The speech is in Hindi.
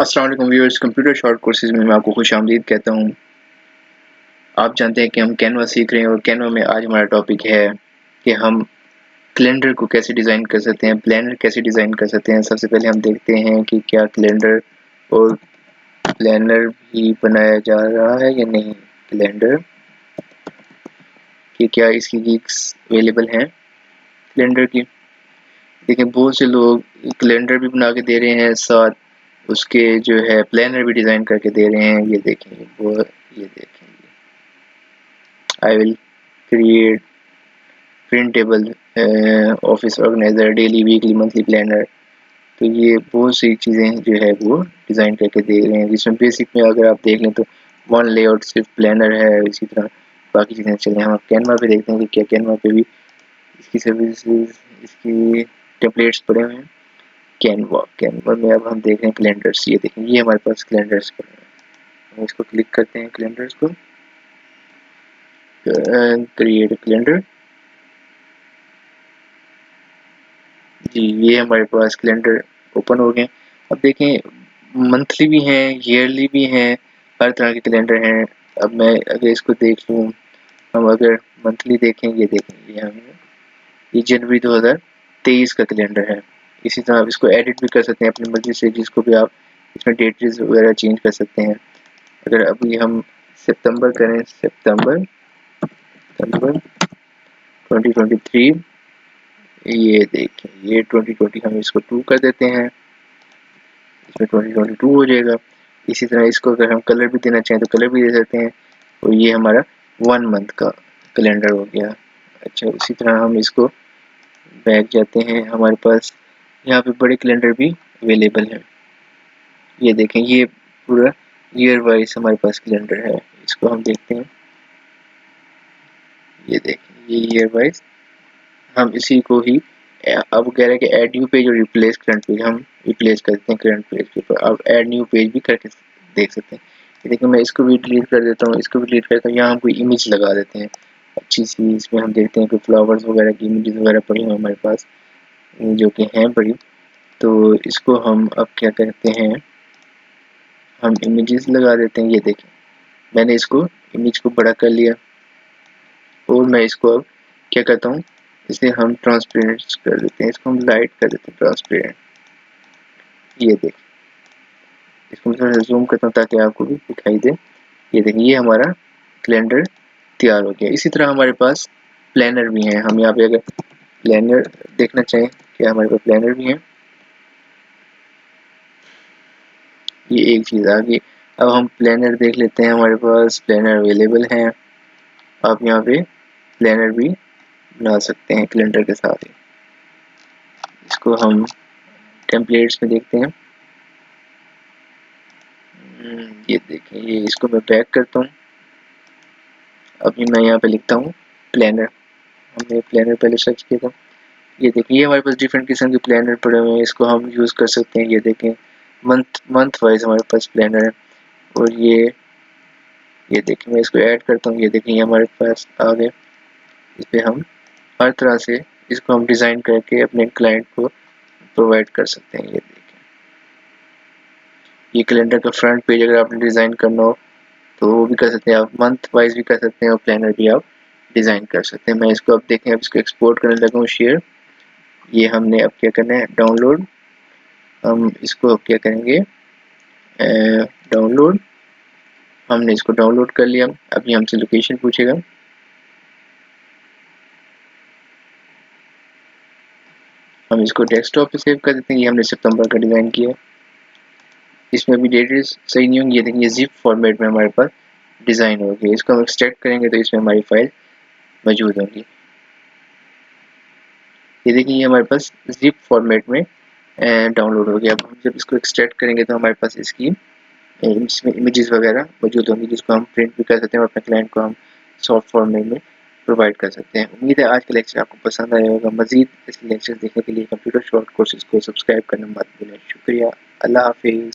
अस्सलाम वालेकुम व्यूअर्स, कंप्यूटर शॉर्ट कोर्सेज में मैं आपको खुशामदीद कहता हूँ। आप जानते हैं कि हम कैनवा सीख रहे हैं और कैनवा में आज हमारा टॉपिक है कि हम कैलेंडर को कैसे डिज़ाइन कर सकते हैं, प्लानर कैसे डिज़ाइन कर सकते हैं। सबसे पहले हम देखते हैं कि क्या कैलेंडर और प्लानर भी बनाया जा रहा है या नहीं। कैलेंडर कि क्या इसकी गिग्स अवेलेबल हैं कैलेंडर की। देखिए बहुत से लोग कैलेंडर भी बना के दे रहे हैं, साथ उसके जो है प्लानर भी डिज़ाइन करके दे रहे हैं। ये देखेंगे वो, ये देखेंगे I will create printable office organiser, daily, weekly, monthly planner. तो ये बहुत सी चीज़ें जो है वो डिज़ाइन करके दे रहे हैं, जिसमें बेसिक में अगर आप देख लें तो वन लेआउट सिर्फ प्लानर है। इसी तरह बाकी चीज़ें चलें, हम कैनवा पे देखते हैं कि क्या कैनवा पे भी इसकी सर्विसेज, इसकी टेम्पलेट्स पड़े हुए हैं। कैनवा में अब हम देख रहे हैं कैलेंडर्स। ये देखें, ये हमारे पास कैलेंडर्स पड़े हैं। हम इसको क्लिक करते हैं, कैलेंडर्स को, क्रिएट कैलेंडर। जी, ये हमारे पास कैलेंडर ओपन हो गए। अब देखें, मंथली भी हैं, ईयरली भी हैं, हर तरह के कैलेंडर हैं। अब मैं अगर इसको देख लूँ, हम अगर मंथली देखें, ये देखें, ये जनवरी 2023 का कैलेंडर है। इसी तरह आप इसको एडिट भी कर सकते हैं अपनी मर्जी से, जिसको भी आप इसमें डेट्स वगैरह चेंज कर सकते हैं। अगर अभी हम सितंबर करें, सितंबर 2023, ये देखें, ये 2020 हम इसको 2 कर देते हैं, इसमें 2022 हो जाएगा। इसी तरह इसको अगर हम कलर भी देना चाहें तो कलर भी दे सकते हैं। और ये हमारा 1 मंथ का कैलेंडर हो गया। अच्छा, उसी तरह हम इसको बैक जाते हैं, हमारे पास यहाँ पे बड़े कैलेंडर भी अवेलेबल हैं। ये देखें, ये पूरा ईयर वाइज हमारे पास कैलेंडर है। इसको हम देखते हैं, ये देखें, ये ईयर वाइज हम इसी को ही अब कह रहे हैं कि ऐड न्यू पेज और रिप्लेस करंट पेज, हम रिप्लेस करते हैं करंट पेज के ऊपर। अब ऐड न्यू पेज भी करके देख सकते हैं। ये देखिए, मैं इसको भी डिलीट कर देता हूँ, इसको भी डिलीट करता हूँ। यहाँ हम कोई इमेज लगा देते हैं अच्छी सी। इसमें हम देखते हैं कि फ्लावर्स वगैरह की इमेजेस वगैरह पड़ी हुई हमारे पास, जो कि हैं बड़ी। तो इसको हम अब क्या करते हैं, हम इमेजेस लगा देते हैं। ये देखें, मैंने इसको इमेज को बड़ा कर लिया और मैं इसको अब क्या करता हूँ, इसे हम ट्रांसपेरेंट कर देते हैं, इसको हम लाइट कर देते हैं, ट्रांसपेरेंट। ये देखें, इसको मैं थोड़ा सा जूम करता हूँ ताकि आपको भी दिखाई दे। ये देखें, ये हमारा कैलेंडर तैयार हो गया। इसी तरह हमारे पास प्लानर भी हैं। हम यहाँ पे अगर प्लानर देखना चाहें, क्या हमारे पास प्लानर भी हैं, ये एक चीज़ आ गई। अब हम प्लानर देख लेते हैं, हमारे पास प्लानर अवेलेबल हैं। आप यहाँ पे प्लानर भी बना सकते हैं कैलेंडर के साथ ही। इसको हम टेम्पलेट्स में देखते हैं। ये देखें, ये इसको मैं बैक करता हूँ। अभी मैं यहाँ पे लिखता हूँ प्लानर, हमने प्लानर पहले सर्च किया था। ये देखिए, ये हमारे पास डिफरेंट किस्म के प्लानर पड़े हुए हैं, इसको हम यूज़ कर सकते हैं। ये देखें, मंथ वाइज हमारे पास प्लानर है। और ये देखें, मैं इसको ऐड करता हूँ। ये देखें, ये हमारे पास आ गए। इस पर हम हर तरह से इसको हम डिज़ाइन करके अपने क्लाइंट को प्रोवाइड कर सकते हैं। ये देखें, ये कैलेंडर का फ्रंट पेज अगर आपने डिज़ाइन करना हो तो वो भी कर सकते हैं आप, मंथ वाइज भी कर सकते हैं और प्लानर भी आप डिज़ाइन कर सकते हैं। मैं इसको अब देखें, अब इसको एक्सपोर्ट करने लगा हूँ, शेयर। ये हमने अब क्या करना है, डाउनलोड। हम इसको अब क्या करेंगे, डाउनलोड। हमने इसको डाउनलोड कर लिया। अभी हमसे लोकेशन पूछेगा, हम इसको डेस्कटॉप पे सेव कर देते हैं। ये हमने सितंबर का डिज़ाइन किया। इसमें भी डेट सही नहीं होंगी। ये देखिए, जिप फॉर्मेट में हमारे पास डिज़ाइन होगी। इसको हम एक्सट्रैक्ट करेंगे तो इसमें हमारी फाइल मौजूद होगी। ये देखिए, ये हमारे पास जिप फॉर्मेट में डाउनलोड हो गया। अब हम जब इसको एक्सट्रैक्ट करेंगे तो हमारे पास इसकी इसमें इमेजेस वगैरह मौजूद होंगी, जिसको हम प्रिंट भी कर सकते हैं और अपने क्लाइंट को हम सॉफ्ट फॉर्मेट में प्रोवाइड कर सकते हैं। उम्मीद है आज का लेक्चर आपको पसंद आया होगा। मजीद ऐसे लेक्चर देखने के लिए कंप्यूटर शॉर्ट कोर्सेज को सब्सक्राइब करना मत भूलें। शुक्रिया, अल्लाह हाफिज़।